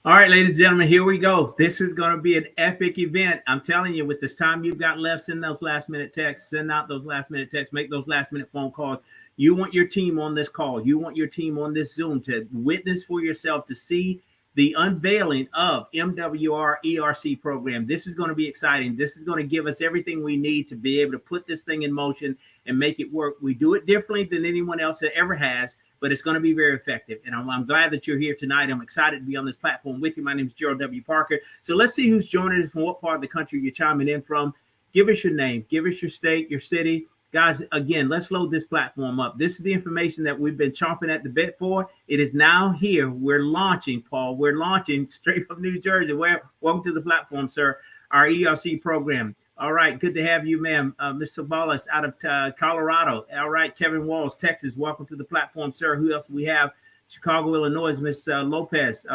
All right, ladies and gentlemen, here we go. This is going to be an epic event. I'm telling you, with this time you've got left, send those last minute texts, send out those last minute texts, make those last minute phone calls. You want your team on this call. You want your team on this Zoom to witness for yourself, to see the unveiling of MWR ERC program. This is going to be exciting. This is going to give us everything we need to be able to put this thing in motion and make it work. We do it differently than anyone else that ever has, but it's going to be very effective. And I'm glad that you're here tonight. I'm excited to be on this platform with you. My name is Gerald W. Parker. So let's see who's joining us, from what part of the country you're chiming in from. Give us your name, give us your state, your city. Guys, again, let's load this platform up. This is the information that we've been chomping at the bit for. It is now here. We're launching, Paul. We're launching straight from New Jersey. Welcome to the platform, sir. Our ERC program. All right. Good to have you, ma'am. Ms. Sabalas out of Colorado. All right. Kevin Walls, Texas. Welcome to the platform, sir. Who else we have? Chicago, Illinois. Ms. Lopez.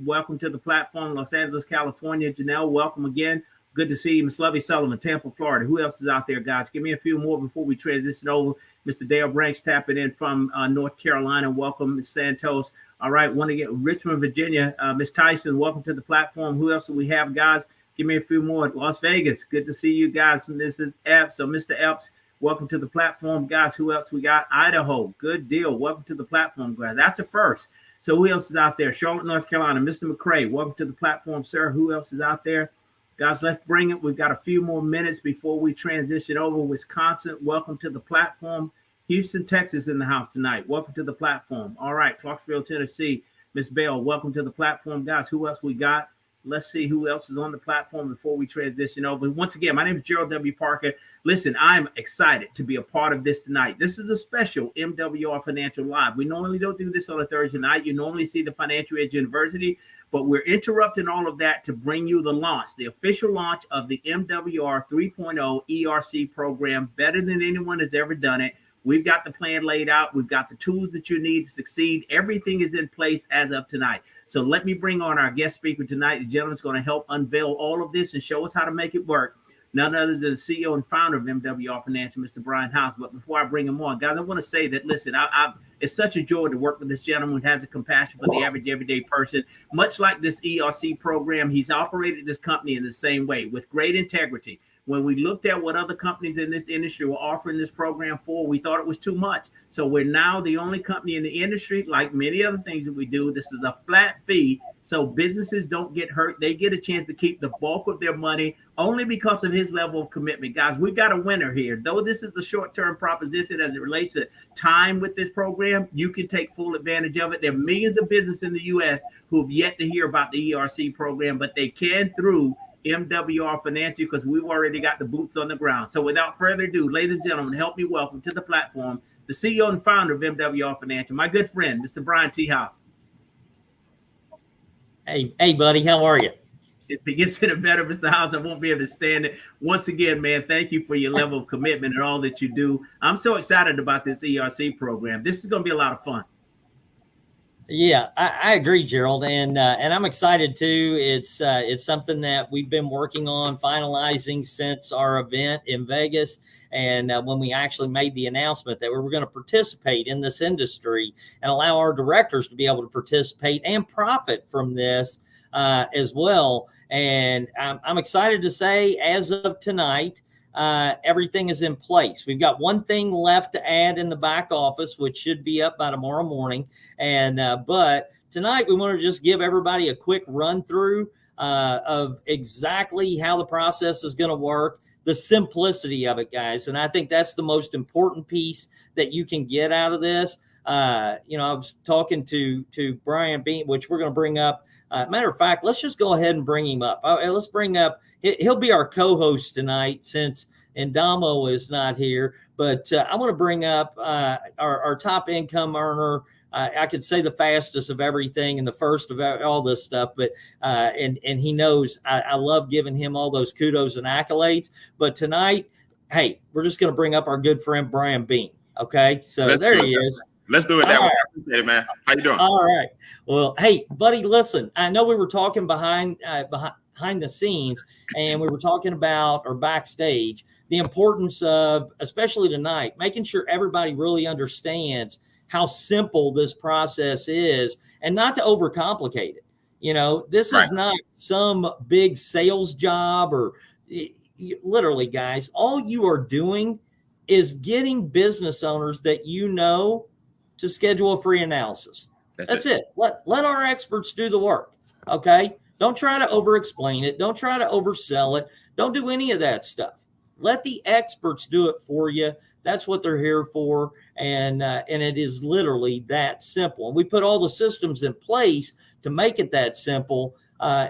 Welcome to the platform. Los Angeles, California. Janelle, welcome again. Good to see you. Ms. Lovey Sullivan, Tampa, Florida. Who else is out there, guys? Give me a few more before we transition over. Mr. Dale Branks tapping in from North Carolina. Welcome, Ms. Santos. All right. Want to get Richmond, Virginia. Ms. Tyson, welcome to the platform. Who else do we have, guys? Give me a few more. Las Vegas. Good to see you guys. Mrs. Epps. So Mr. Epps, welcome to the platform. Guys, who else we got? Idaho. Good deal. Welcome to the platform, guys. That's a first. So who else is out there? Charlotte, North Carolina. Mr. McCrae, welcome to the platform, sir. Who else is out there? Guys, let's bring it. We've got a few more minutes before we transition over. Wisconsin, welcome to the platform. Houston, Texas in the house tonight. Welcome to the platform. All right, Clarksville, Tennessee. Miss Bell, welcome to the platform. Guys, who else we got? Let's see who else is on the platform before we transition over. Once again, my name is Gerald W. Parker. Listen, I'm excited to be a part of this tonight. This is a special MWR Financial Live. We normally don't do this on a Thursday night. You normally see the Financial Edge University, but we're interrupting all of that to bring you the launch, the official launch of the MWR 3.0 ERC program, better than anyone has ever done it. We've got the plan laid out. We've got the tools that you need to succeed. Everything is in place as of tonight. So let me bring on our guest speaker tonight. The gentleman's going to help unveil all of this and show us how to make it work. None other than the CEO and founder of MWR Financial, Mr. Brian House. But before I bring him on, guys, I want to say that, listen, it's such a joy to work with this gentleman who has a compassion for the average everyday person. Much like this ERC program, he's operated this company in the same way with great integrity. When we looked at what other companies in this industry were offering this program for, we thought it was too much. So we're now the only company in the industry, like many other things that we do. This is a flat fee, so businesses don't get hurt. They get a chance to keep the bulk of their money only because of his level of commitment. Guys, we've got a winner here. Though this is a short-term proposition as it relates to time with this program, you can take full advantage of it. There are millions of businesses in the U.S. who have yet to hear about the ERC program, but they can through MWR Financial, because we've already got the boots on the ground. So without further ado, ladies and gentlemen, help me welcome to the platform the CEO and founder of MWR Financial, my good friend, Mr. Brian T. House. Hey, buddy, how are you? If it gets any better, Mr. House, I won't be able to stand it. Once again, man, thank you for your level of commitment and all that you do. I'm so excited about this ERC program. This is going to be a lot of fun. Yeah, I agree, Gerald, and I'm excited too. It's something that we've been working on finalizing since our event in Vegas, and when we actually made the announcement that we were going to participate in this industry and allow our directors to be able to participate and profit from this as well. And I'm excited to say, as of tonight, everything is in place. We've got one thing left to add in the back office, which should be up by tomorrow morning. And but tonight we want to just give everybody a quick run through of exactly how the process is going to work, the simplicity of it, guys. And I think that's the most important piece that you can get out of this. I was talking to Brian Bean, which we're going to bring up. Matter of fact, let's just go ahead and bring him up. Let's bring up. He'll be our co-host tonight since Indamo is not here. But I want to bring up our top income earner. I could say the fastest of everything and the first of all this stuff. But and he knows I love giving him all those kudos and accolades. But tonight, hey, we're just going to bring up our good friend Brian Bean. Okay, so there he is. Let's do it that way. I appreciate it, man. How you doing? All right. Well, hey, buddy, listen, I know we were talking behind the scenes, and we were talking about, or backstage, the importance of, especially tonight, making sure everybody really understands how simple this process is and not to overcomplicate it. This Right. is not some big sales job or literally, guys, all you are doing is getting business owners that to schedule a free analysis. That's it. Let our experts do the work. Okay. Don't try to over explain it. Don't try to oversell it. Don't do any of that stuff. Let the experts do it for you. That's what they're here for. And it is literally that simple. And we put all the systems in place to make it that simple,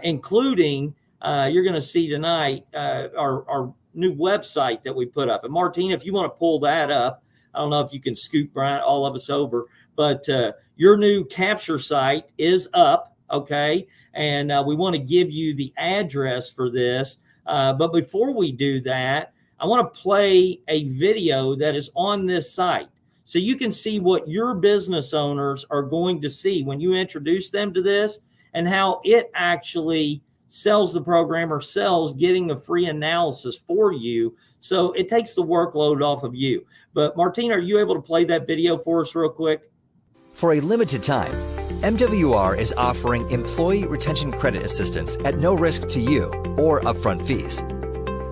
including you're going to see tonight our new website that we put up. And Martina, if you want to pull that up, I don't know if you can scoop Brian, all of us over, but your new capture site is up, okay? And we want to give you the address for this. But before we do that, I want to play a video that is on this site so you can see what your business owners are going to see when you introduce them to this and how it actually sells the program or sells getting a free analysis for you. So it takes the workload off of you. But Martina, are you able to play that video for us real quick? For a limited time, MWR is offering Employee Retention Credit Assistance at no risk to you or upfront fees.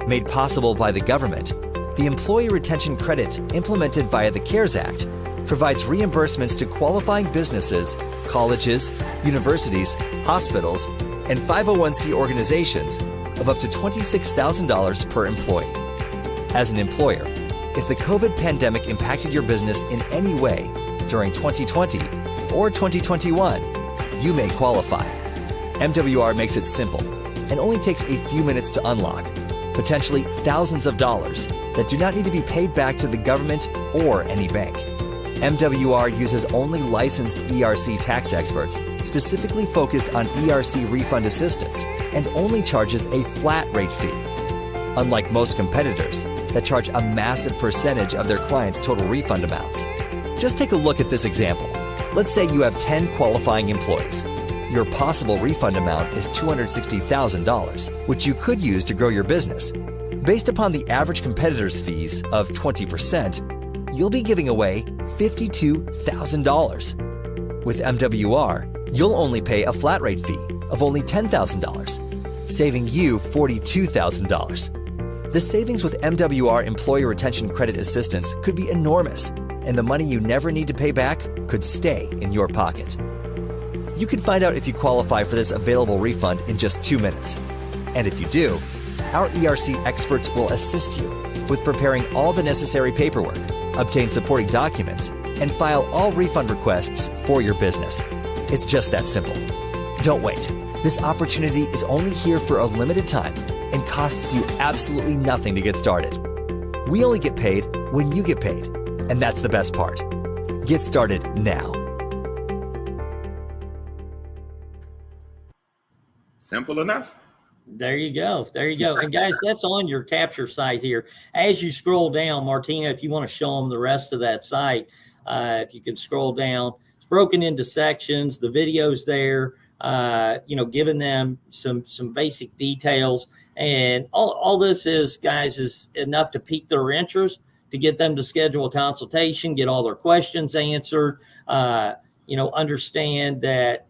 Made possible by the government, the Employee Retention Credit implemented via the CARES Act provides reimbursements to qualifying businesses, colleges, universities, hospitals, and 501c organizations of up to $26,000 per employee. As an employer, if the COVID pandemic impacted your business in any way during 2020 or 2021, you may qualify. MWR makes it simple and only takes a few minutes to unlock, potentially thousands of dollars that do not need to be paid back to the government or any bank. MWR uses only licensed ERC tax experts specifically focused on ERC refund assistance and only charges a flat rate fee. Unlike most competitors that charge a massive percentage of their clients' total refund amounts. Just take a look at this example. Let's say you have 10 qualifying employees. Your possible refund amount is $260,000, which you could use to grow your business. Based upon the average competitor's fees of 20%, you'll be giving away $52,000. With MWR, you'll only pay a flat rate fee of only $10,000, saving you $42,000. The savings with MWR Employee Retention Credit Assistance could be enormous, and the money you never need to pay back could stay in your pocket. You can find out if you qualify for this available refund in just 2 minutes. And if you do, our ERC experts will assist you with preparing all the necessary paperwork, obtain supporting documents, and file all refund requests for your business. It's just that simple. Don't wait. This opportunity is only here for a limited time and costs you absolutely nothing to get started. We only get paid when you get paid, and that's the best part. Get started now. Simple enough. There you go. There you go. And guys, that's on your capture site here. As you scroll down, Martina, if you want to show them the rest of that site, if you can scroll down, it's broken into sections. The video's there, giving them some basic details. And all this is, guys, is enough to pique their interest, to get them to schedule a consultation, get all their questions answered, understand that,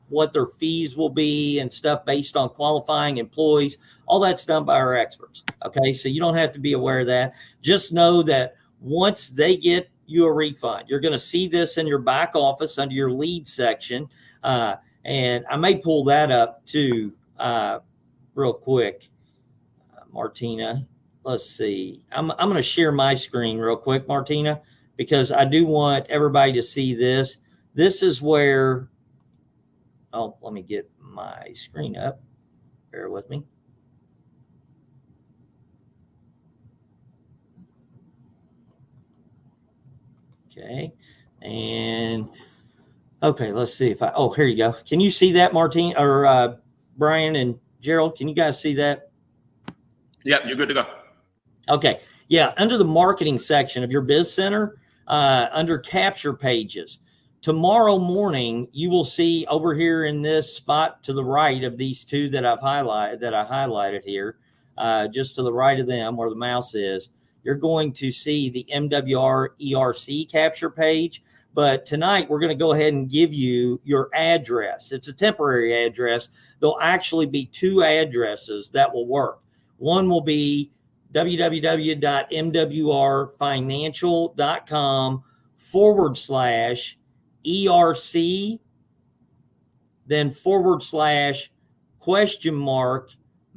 what their fees will be and stuff based on qualifying employees. All that's done by our experts. Okay. So you don't have to be aware of that. Just know that once they get you a refund, you're going to see this in your back office under your lead section. And I may pull that up too, real quick. Martina, let's see. I'm going to share my screen real quick, Martina, because I do want everybody to see this. This is where, let me get my screen up. Bear with me. Okay. And okay, let's see if here you go. Can you see that, Martin, or Brian and Gerald? Can you guys see that? Yep, you're good to go. Okay. Yeah. Under the marketing section of your Biz Center, under capture pages, tomorrow morning, you will see over here in this spot to the right of these two that I highlighted here, just to the right of them where the mouse is, you're going to see the MWR ERC capture page. But tonight we're going to go ahead and give you your address. It's a temporary address. There'll actually be two addresses that will work. One will be www.mwrfinancial.com/ERC, then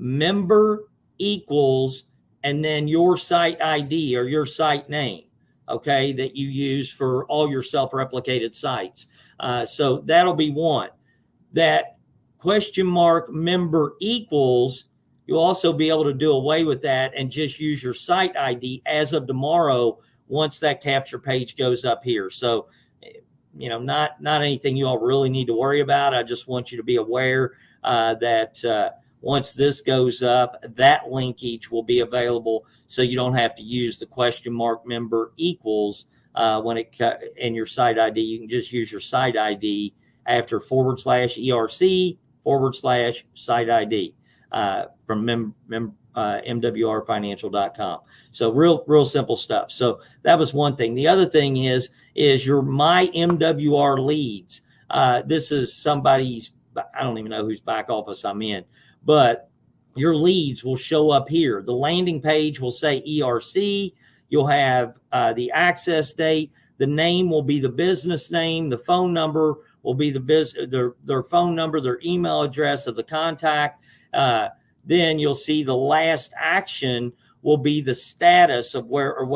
/member equals, and then your site ID or your site name, okay, that you use for all your self-replicated sites. So that'll be one. That $member equals, you'll also be able to do away with that and just use your site ID as of tomorrow once that capture page goes up here. So, not anything you all really need to worry about. I just want you to be aware that once this goes up, that linkage will be available, so you don't have to use the $member equals when it in your site ID. You can just use your site ID after /ERC /site ID from MWRfinancial.com. So real simple stuff. So that was one thing. The other thing is your My MWR leads. This is somebody's, I don't even know whose back office I'm in, but your leads will show up here. The landing page will say ERC. You'll have the access date. The name will be the business name. The phone number will be their phone number, their email address of the contact. Then you'll see the last action will be the status of where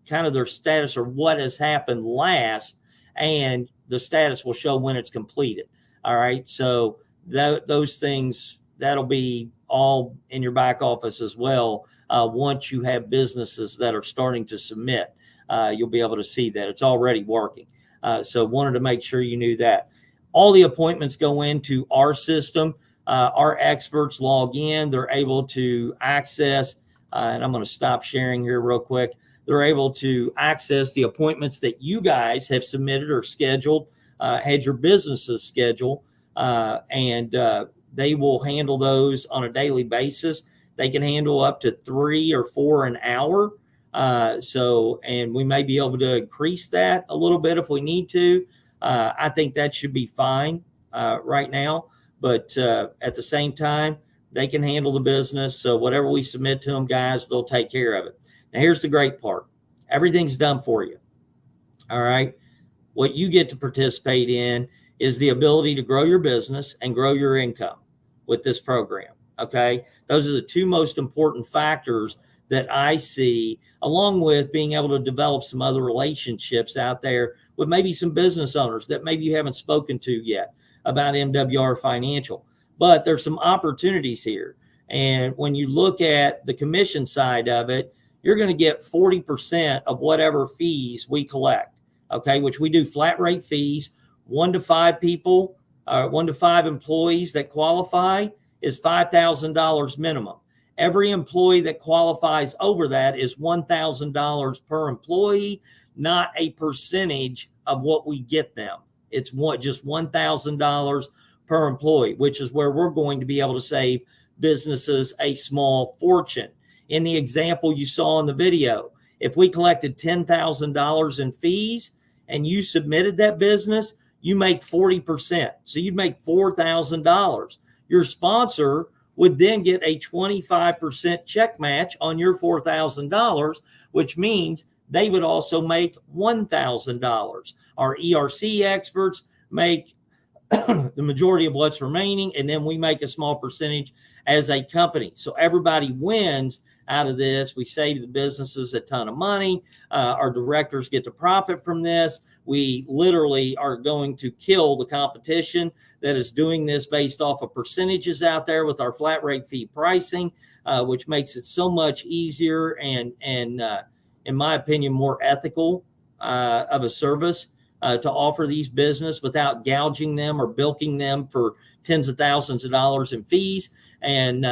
kind of their status or what has happened last, and the status will show when it's completed. All right. So those things, that'll be all in your back office as well. Once you have businesses that are starting to submit, you'll be able to see that it's already working. So wanted to make sure you knew that. All the appointments go into our system. Our experts log in. They're able to access, and I'm going to stop sharing here real quick. They're able to access the appointments that you guys have submitted or scheduled, had your businesses schedule, and they will handle those on a daily basis. They can handle up to 3 or 4 an hour. And we may be able to increase that a little bit if we need to. I think that should be fine right now. But at the same time, they can handle the business. So whatever we submit to them, guys, they'll take care of it. Now, here's the great part. Everything's done for you. All right. What you get to participate in is the ability to grow your business and grow your income with this program. Okay. Those are the two most important factors that I see, along with being able to develop some other relationships out there with maybe some business owners that maybe you haven't spoken to yet about MWR Financial. But there's some opportunities here. And when you look at the commission side of it, you're going to get 40% of whatever fees we collect, okay, which we do flat rate fees. 1 to 5 people, 1 to 5 employees that qualify is $5,000 minimum. Every employee that qualifies over that is $1,000 per employee, not a percentage of what we get them. It's just $1,000 per employee, which is where we're going to be able to save businesses a small fortune. In the example you saw in the video, if we collected $10,000 in fees and you submitted that business, you make 40%. So you'd make $4,000. Your sponsor would then get a 25% check match on your $4,000, which means they would also make $1,000. Our ERC experts make the majority of what's remaining, and then we make a small percentage as a company. So everybody wins out of this. We save the businesses a ton of money. Our directors get to profit from this. We literally are going to kill the competition that is doing this based off of percentages out there with our flat rate fee pricing, which makes it so much easier and in my opinion, more ethical of a service to offer these business without gouging them or bilking them for tens of thousands of dollars in fees. And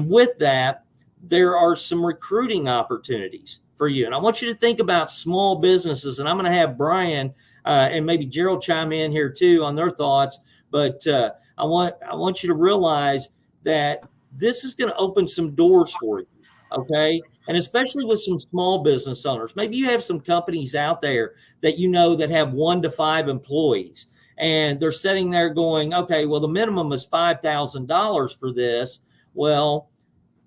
with that, there are some recruiting opportunities for you. And I want you to think about small businesses. And I'm going to have Brian and maybe Gerald chime in here too on their thoughts. But I want you to realize that this is going to open some doors for you. Okay. And especially with some small business owners, maybe you have some companies out there that you know that have 1 to 5 employees, and they're sitting there going, okay, well, the minimum is $5,000 for this. Well,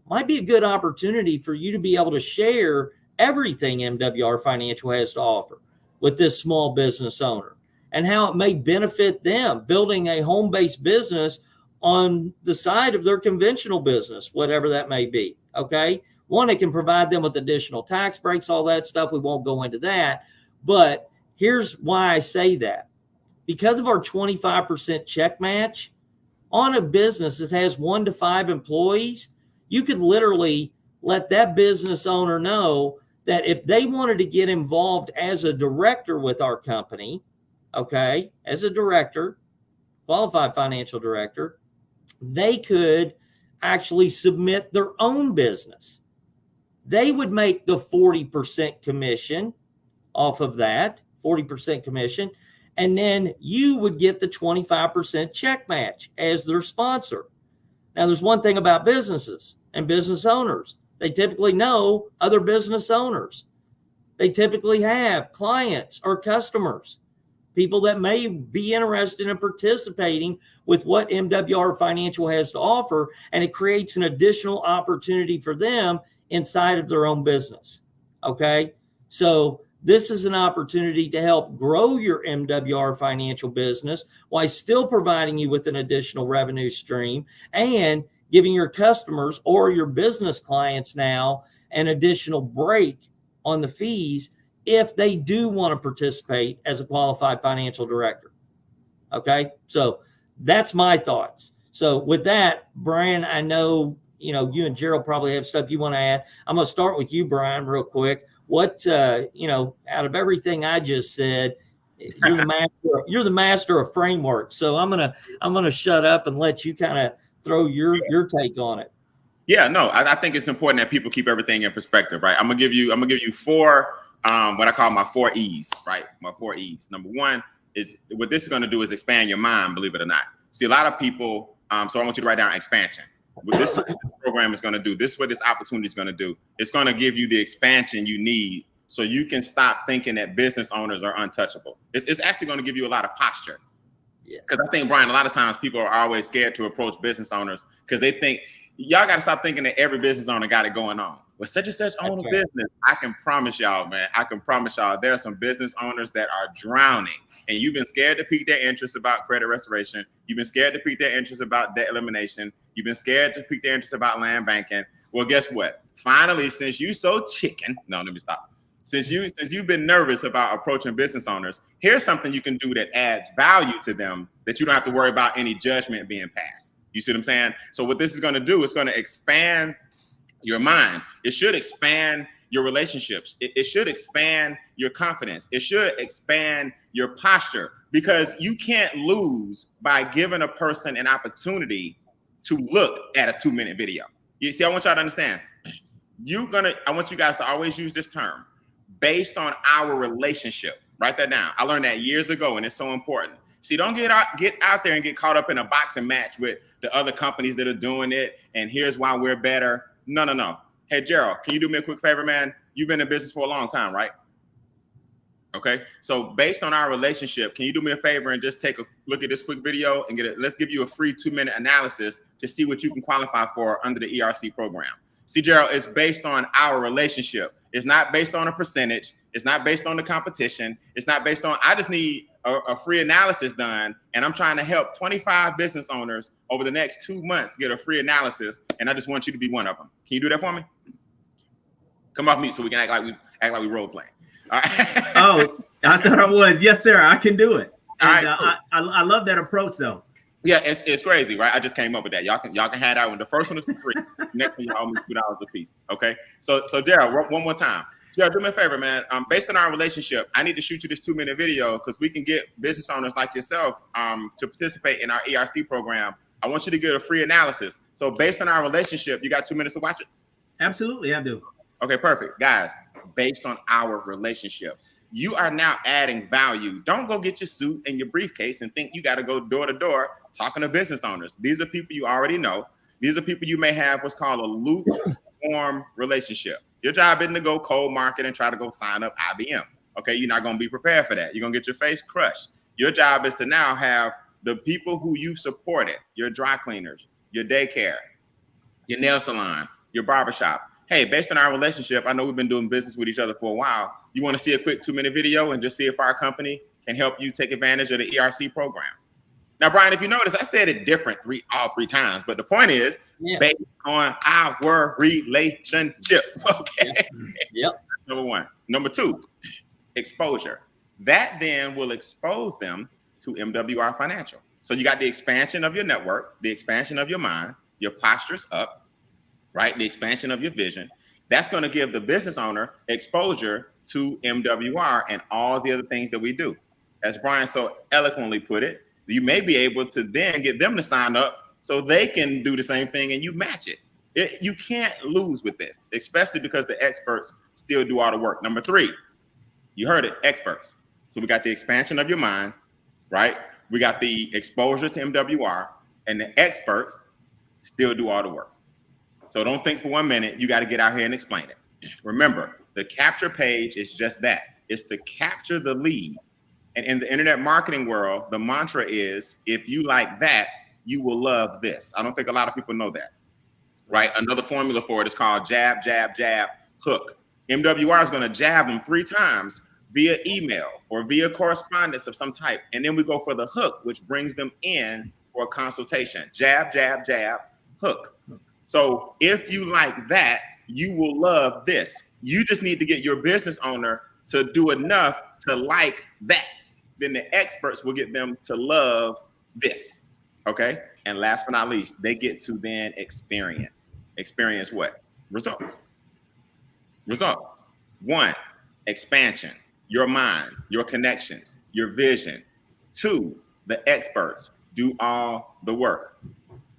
might be a good opportunity for you to be able to share everything MWR Financial has to offer with this small business owner and how it may benefit them building a home-based business on the side of their conventional business, whatever that may be. Okay. One, it can provide them with additional tax breaks, all that stuff. We won't go into that. But here's why I say that. Because of our 25% check match on a business that has 1 to 5 employees, you could literally let that business owner know that if they wanted to get involved as a director with our company, okay, as a director, qualified financial director, they could actually submit their own business. They would make the 40% commission off of that, 40% commission, and then you would get the 25% check match as their sponsor. Now, there's one thing about businesses and business owners. They typically know other business owners. They typically have clients or customers, people that may be interested in participating with what MWR Financial has to offer, and it creates an additional opportunity for them inside of their own business. Okay? So this is an opportunity to help grow your MWR Financial business while still providing you with an additional revenue stream and giving your customers or your business clients now an additional break on the fees if they do want to participate as a qualified financial director. Okay, so that's my thoughts. So with that, Brian, I know you and Gerald probably have stuff you want to add. I'm going to start with you, Brian, real quick. What out of everything I just said, you're the master of framework. So I'm gonna shut up and let you kind of throw your take on it. Yeah, no, I think it's important that people keep everything in perspective, right? I'm gonna give you 4 what I call my 4 E's, right? My 4 E's. Number 1 is what this is going to do is expand your mind, believe it or not. See, a lot of people, so I want you to write down expansion. What this program is going to do, this is what this opportunity is going to do. It's going to give you the expansion you need so you can stop thinking that business owners are untouchable. It's actually going to give you a lot of posture. Because I think, Brian, a lot of times people are always scared to approach business owners because they think, y'all got to stop thinking that every business owner got it going on. Well, such and such own a business. I can promise y'all, man, there are some business owners that are drowning. And you've been scared to pique their interest about credit restoration. You've been scared to pique their interest about debt elimination. You've been scared to pique their interest about land banking. Well, guess what? Finally, since you so chicken, no, let me stop. Since you've been nervous about approaching business owners, here's something you can do that adds value to them that you don't have to worry about any judgment being passed. You see what I'm saying? So what this is going to do is going to expand your mind. It should expand your relationships. It should expand your confidence. It should expand your posture, because you can't lose by giving a person an opportunity to look at a 2-minute video. You see, I want y'all to understand. I want you guys to always use this term, based on our relationship. Write that down. I learned that years ago, and it's so important. See, don't get out there and get caught up in a boxing match with the other companies that are doing it, and here's why we're better. No. Hey, Gerald, can you do me a quick favor, man? You've been in business for a long time, right? Okay. So based on our relationship, can you do me a favor and just take a look at this quick video and let's give you a free 2-minute analysis to see what you can qualify for under the ERC program. See, Gerald, it's based on our relationship. It's not based on a percentage. It's not based on the competition. It's not based on, I just need a free analysis done, and I'm trying to help 25 business owners over the next 2 months get a free analysis, and I just want you to be one of them. Can you do that for me? Come off mute so we can act like we role playing. All right. Oh, I thought I would. Yes, sir. I can do it. And, all right. I love that approach, though. Yeah, it's crazy, right? I just came up with that. Y'all can have that one. The first one is for free. Next one, y'all owe me $2 a piece. Okay. So Gerald, one more time. Gerald, do me a favor, man. Based on our relationship, I need to shoot you this 2-minute video because we can get business owners like yourself to participate in our ERC program. I want you to get a free analysis. So based on our relationship, you got 2 minutes to watch it? Absolutely, I do. Okay, perfect. Guys, based on our relationship, you are now adding value. Don't go get your suit and your briefcase and think you got to go door to door talking to business owners. These are people you already know. These are people you may have what's called a lukewarm relationship. Your job isn't to go cold market and try to go sign up IBM. Okay, you're not going to be prepared for that. You're going to get your face crushed. Your job is to now have the people who you supported, your dry cleaners, your daycare, your nail salon, your barbershop. Hey, based on our relationship, I know we've been doing business with each other for a while. You want to see a quick 2-minute video and just see if our company can help you take advantage of the ERC program. Now, Brian, if you notice, I said it different all three times, but the point is based on our relationship. Okay. Yep. Number one. Number two, exposure. That then will expose them to MWR Financial. So you got the expansion of your network, the expansion of your mind, your posture's up, right? The expansion of your vision. That's going to give the business owner exposure to MWR and all the other things that we do. As Brian so eloquently put it, you may be able to then get them to sign up so they can do the same thing and you match it. You can't lose with this, especially because the experts still do all the work. Number three, you heard it, experts. So we got the expansion of your mind, right? We got the exposure to MWR, and the experts still do all the work. So don't think for 1 minute you got to get out here and explain it. Remember, the capture page is just that. It's to capture the lead. And in the internet marketing world, the mantra is, if you like that, you will love this. I don't think a lot of people know that, right? Another formula for it is called jab, jab, jab, hook. MWR is going to jab them 3 times via email or via correspondence of some type. And then we go for the hook, which brings them in for a consultation. Jab, jab, jab, hook. So if you like that, you will love this. You just need to get your business owner to do enough to like that. Then the experts will get them to love this. Okay. And last but not least, they get to then experience. Experience what? Results. Results. 1, expansion, your mind, your connections, your vision. 2, the experts do all the work.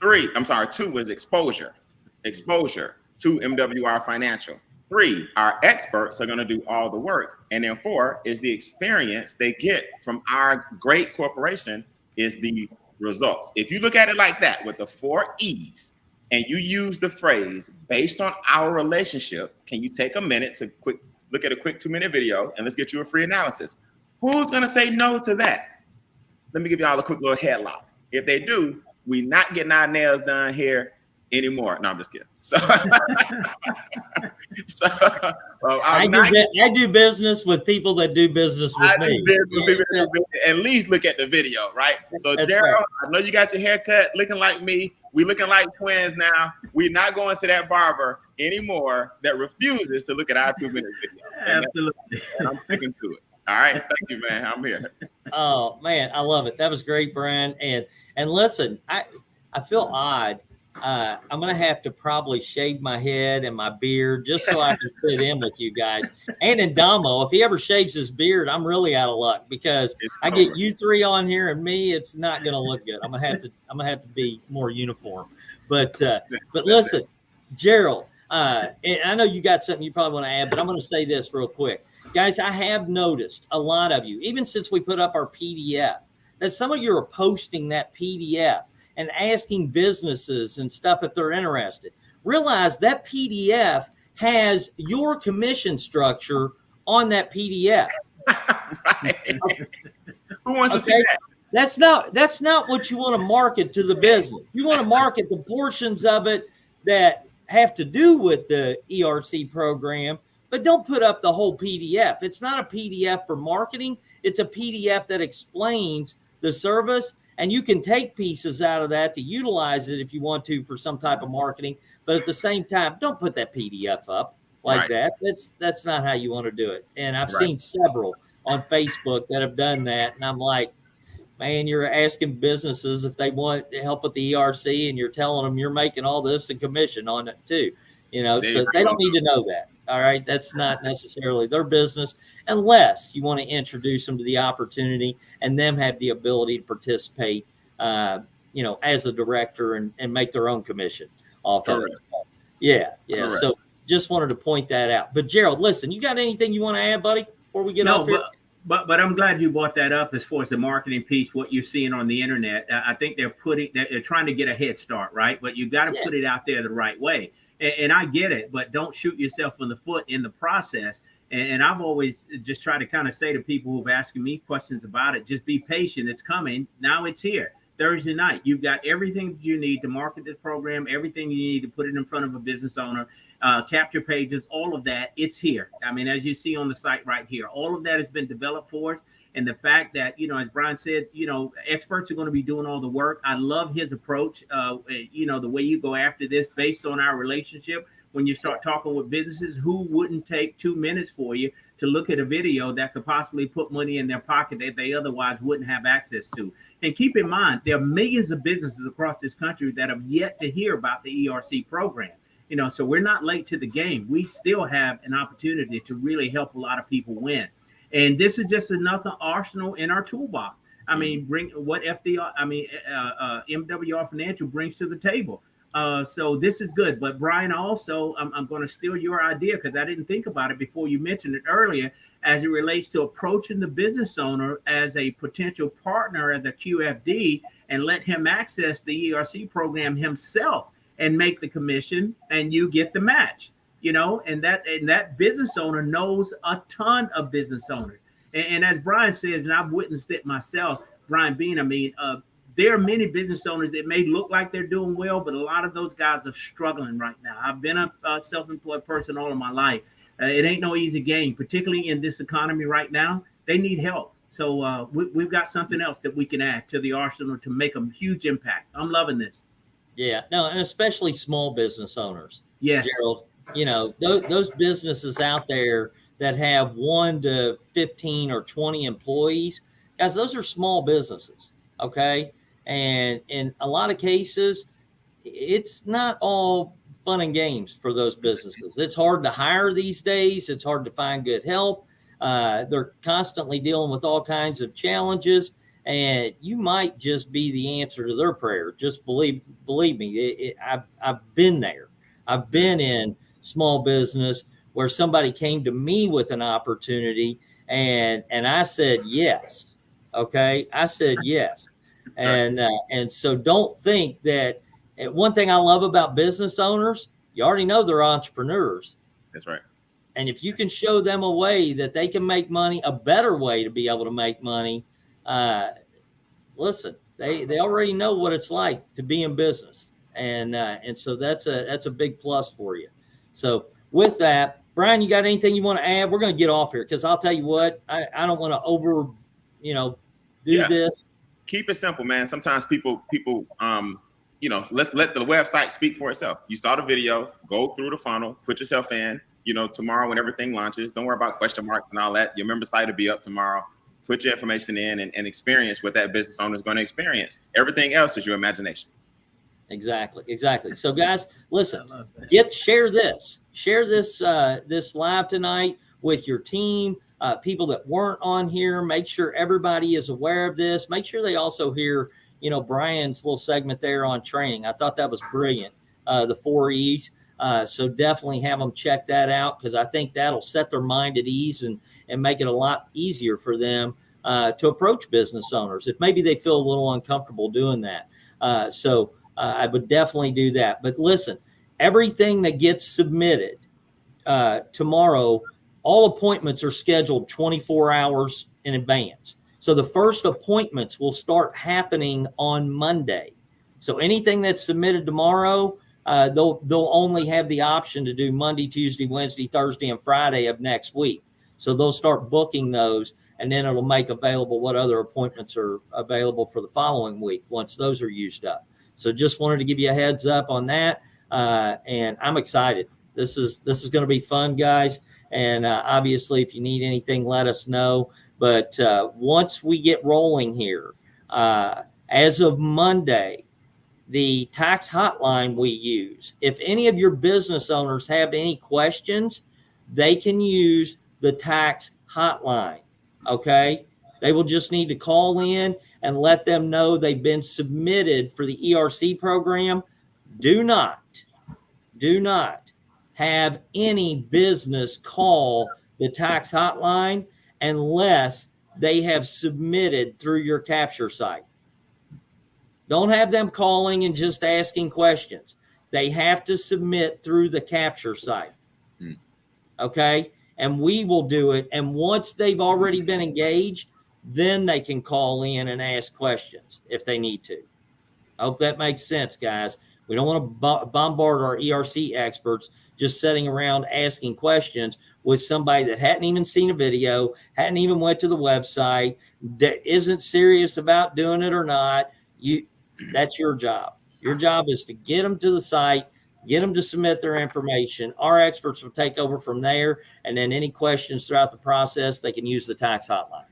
2 is exposure. Exposure to MWR Financial. 3, our experts are going to do all the work. And then 4 is the experience they get from our great corporation is the results. If you look at it like that with the 4 E's and you use the phrase based on our relationship, can you take a minute to look at a quick 2-minute video and let's get you a free analysis? Who's going to say no to that? Let me give you all a quick little headlock. If they do, we're not getting our nails done here anymore. No, I'm just kidding. So, I do business with people that do business with me. At least look at the video, right? So, That's Gerald, right. I know you got your haircut looking like me. We looking like twins now. We're not going to that barber anymore that refuses to look at our 2-minute video. Absolutely. And I'm sticking to it. All right. Thank you, man. I'm here. Oh man, I love it. That was great, Brian. And listen, I feel odd. I'm gonna have to probably shave my head and my beard just so I can fit in with you guys. And in Damo, if he ever shaves his beard, I'm really out of luck because I get you 3 on here and me, it's not gonna look good. I'm gonna have to be more uniform. But listen, Gerald, and I know you got something you probably want to add, but I'm gonna say this real quick. Guys, I have noticed a lot of you, even since we put up our PDF, that some of you are posting that PDF and asking businesses and stuff if they're interested. Realize that PDF has your commission structure on that PDF. Right. Who wants to see that? That's not what you want to market to the business. You want to market the portions of it that have to do with the ERC program, but don't put up the whole PDF. It's not a PDF for marketing. It's a PDF that explains the service, and you can take pieces out of that to utilize it if you want to for some type of marketing. But at the same time, don't put that PDF up like that. That's not how you want to do it. And I've seen several on Facebook that have done that, and I'm like, man, you're asking businesses if they want help with the ERC, and you're telling them you're making all this and commission on it too. So they don't need to know that. All right. That's not necessarily their business unless you want to introduce them to the opportunity and them have the ability to participate, as a director and make their own commission off of it. Yeah. Correct. So just wanted to point that out. But Gerald, listen, you got anything you want to add, buddy, before we get off here? But I'm glad you brought that up as far as the marketing piece, what you're seeing on the internet. I think they're trying to get a head start, right? But you got to put it out there the right way. And I get it, but don't shoot yourself in the foot in the process. And I've always just tried to kind of say to people who've asked me questions about it, just be patient. It's coming. Now it's here. Thursday night, you've got everything that you need to market this program, everything you need to put it in front of a business owner, capture pages, all of that. It's here. I mean, as you see on the site right here, all of that has been developed for us. And the fact that, as Brian said, experts are going to be doing all the work. I love his approach. The way you go after this based on our relationship. When you start talking with businesses, who wouldn't take 2 minutes for you to look at a video that could possibly put money in their pocket that they otherwise wouldn't have access to? And keep in mind, there are millions of businesses across this country that have yet to hear about the ERC program. So we're not late to the game. We still have an opportunity to really help a lot of people win. And this is just another arsenal in our toolbox. I mean, bring what MWR Financial brings to the table. So this is good. But Brian, also, I'm going to steal your idea because I didn't think about it before you mentioned it earlier, as it relates to approaching the business owner as a potential partner, as a QFD, and let him access the ERC program himself and make the commission, and you get the match. And that business owner knows a ton of business owners. And as Brian says, and I've witnessed it myself, Brian Bean, there are many business owners that may look like they're doing well, but a lot of those guys are struggling right now. I've been a self-employed person all of my life. It ain't no easy game, particularly in this economy right now. They need help. So we've got something else that we can add to the arsenal to make a huge impact. I'm loving this. Yeah, no, and especially small business owners. Yes. Gerald, those businesses out there that have 1 to 15 or 20 employees, guys, those are small businesses. Okay. And in a lot of cases, it's not all fun and games for those businesses. It's hard to hire these days. It's hard to find good help. They're constantly dealing with all kinds of challenges, and you might just be the answer to their prayer. Just believe me. I've been there. I've been in small business where somebody came to me with an opportunity, and I said yes. Okay, I said yes. And so don't think that. One thing I love about business owners, you already know they're entrepreneurs. That's right. And if you can show them a way that they can make money, a better way to be able to make money, listen, they already know what it's like to be in business. And so that's a big plus for you. So with that, Brian, you got anything you want to add? We're going to get off here because I'll tell you what, I don't want to do this. Keep it simple, man. Sometimes people, let's let the website speak for itself. You saw the video, go through the funnel, put yourself in, tomorrow when everything launches, don't worry about question marks and all that. Your member site will be up tomorrow. Put your information in and experience what that business owner is going to experience. Everything else is your imagination. Exactly. So guys, listen, share this live tonight with your team, people that weren't on here. Make sure everybody is aware of this. Make sure they also hear, Brian's little segment there on training. I thought that was brilliant. The 4 E's. So definitely have them check that out, because I think that'll set their mind at ease and make it a lot easier for them to approach business owners if maybe they feel a little uncomfortable doing that. So I would definitely do that. But listen, everything that gets submitted tomorrow, all appointments are scheduled 24 hours in advance. So the first appointments will start happening on Monday. So anything that's submitted tomorrow, they'll only have the option to do Monday, Tuesday, Wednesday, Thursday, and Friday of next week. So they'll start booking those, and then it'll make available what other appointments are available for the following week once those are used up. So just wanted to give you a heads up on that, and I'm excited. This is going to be fun, guys. And obviously, if you need anything, let us know. But once we get rolling here, as of Monday, the tax hotline we use, if any of your business owners have any questions, they can use the tax hotline. Okay. They will just need to call in and let them know they've been submitted for the ERC program. Do not have any business call the tax hotline unless they have submitted through your capture site. Don't have them calling and just asking questions. They have to submit through the capture site. Okay? And we will do it. And once they've already been engaged, then they can call in and ask questions if they need to. I hope that makes sense, guys. We don't want to bombard our ERC experts just sitting around asking questions with somebody that hadn't even seen a video, hadn't even went to the website, that isn't serious about doing it or not. That's your job. Your job is to get them to the site, get them to submit their information. Our experts will take over from there, and then any questions throughout the process, they can use the tax hotline.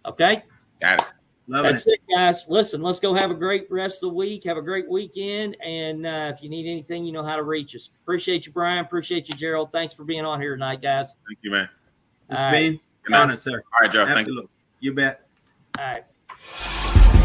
Okay? Got it. That's it, guys. Listen, let's go have a great rest of the week. Have a great weekend. And if you need anything, you know how to reach us. Appreciate you, Brian. Appreciate you, Gerald. Thanks for being on here tonight, guys. Thank you, man. It's been Good night. honest, sir. All right, Joe. Absolutely. Thank you. You bet. All right.